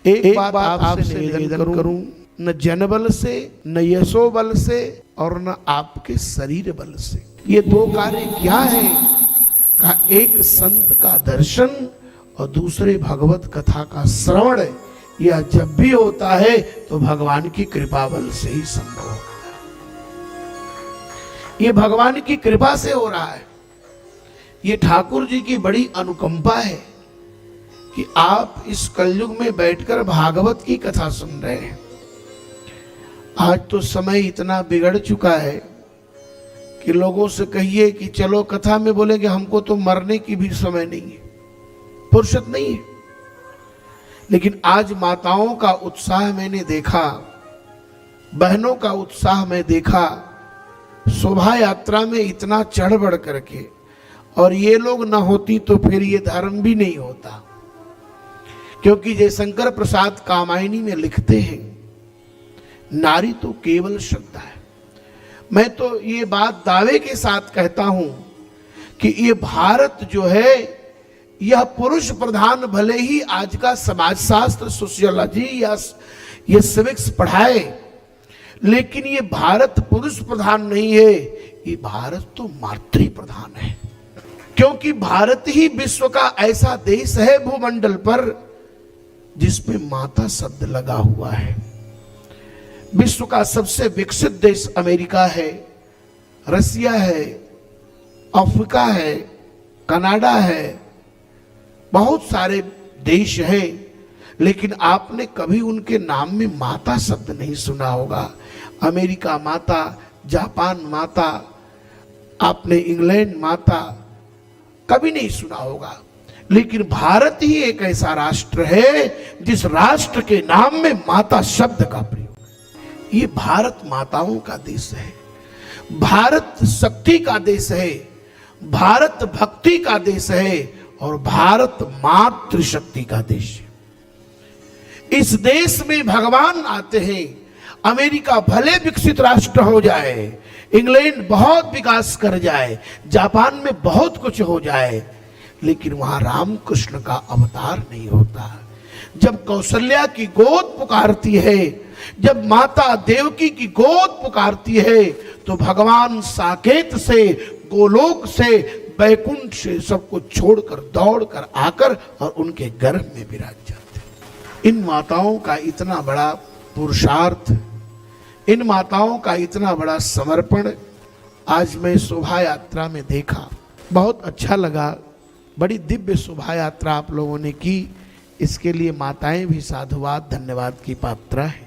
एक बात आपसे निवेदन करूं, न जनबल से, न यशो बल से और न आपके शरीर बल से। ये दो कार्य क्या है? का एक संत का दर्शन और दूसरे भगवत कथा का श्रवण। यह जब भी होता है तो भगवान की कृपा बल से ही संभव होता है। ये भगवान की कृपा से हो रहा है। ये ठाकुर जी की बड़ी अनुकंपा है कि आप इस कलयुग में बैठकर भागवत की कथा सुन रहे हैं। आज तो समय इतना बिगड़ चुका है कि लोगों से कहिए कि चलो कथा में, बोलेंगे हमको तो मरने की भी समय नहीं है, फुर्सत नहीं है। लेकिन आज माताओं का उत्साह मैंने देखा, बहनों का उत्साह मैं देखा, शोभा यात्रा में इतना चढ़ बढ़ करके। और ये लोग ना होती तो फिर ये धर्म भी नहीं होता। क्योंकि जयशंकर प्रसाद कामायनी में लिखते हैं, नारी तो केवल श्रद्धा है। मैं तो ये बात दावे के साथ कहता हूं कि ये भारत जो है यह पुरुष प्रधान, भले ही आज का समाजशास्त्र, सोशियोलॉजी या ये सिविक्स पढ़ाए, लेकिन ये भारत पुरुष प्रधान नहीं है, ये भारत तो मातृ प्रधान है। क्योंकि भारत ही विश्व का ऐसा देश है भूमंडल पर जिसमें माता शब्द लगा हुआ है। विश्व का सबसे विकसित देश अमेरिका है, रसिया है, अफ्रीका है, कनाडा है, बहुत सारे देश हैं, लेकिन आपने कभी उनके नाम में माता शब्द नहीं सुना होगा। अमेरिका माता, जापान माता, आपने इंग्लैंड माता कभी नहीं सुना होगा। लेकिन भारत ही एक ऐसा राष्ट्र है जिस राष्ट्र के नाम में माता शब्द का प्रयोग। ये भारत माताओं का देश है, भारत शक्ति का देश है, भारत भक्ति का देश है और भारत मातृशक्ति का देश है। इस देश में भगवान आते हैं। अमेरिका भले विकसित राष्ट्र हो जाए, इंग्लैंड बहुत विकास कर जाए, जापान में बहुत कुछ हो जाए, लेकिन वहां रामकृष्ण का अवतार नहीं होता। जब कौशल्या की गोद पुकारती है, जब माता देवकी की गोद पुकारती है, तो भगवान साकेत से, गोलोक से, बैकुंठ से सब कुछ छोड़कर दौड़कर आकर और उनके गर्भ में विराज जाते। इन माताओं का इतना बड़ा पुरुषार्थ, इन माताओं का इतना बड़ा समर्पण आज मैं शोभा यात्रा में देखा, बहुत अच्छा लगा। बड़ी दिव्य शोभा यात्रा आप लोगों ने की, इसके लिए माताएं भी साधुवाद, धन्यवाद की पात्र है।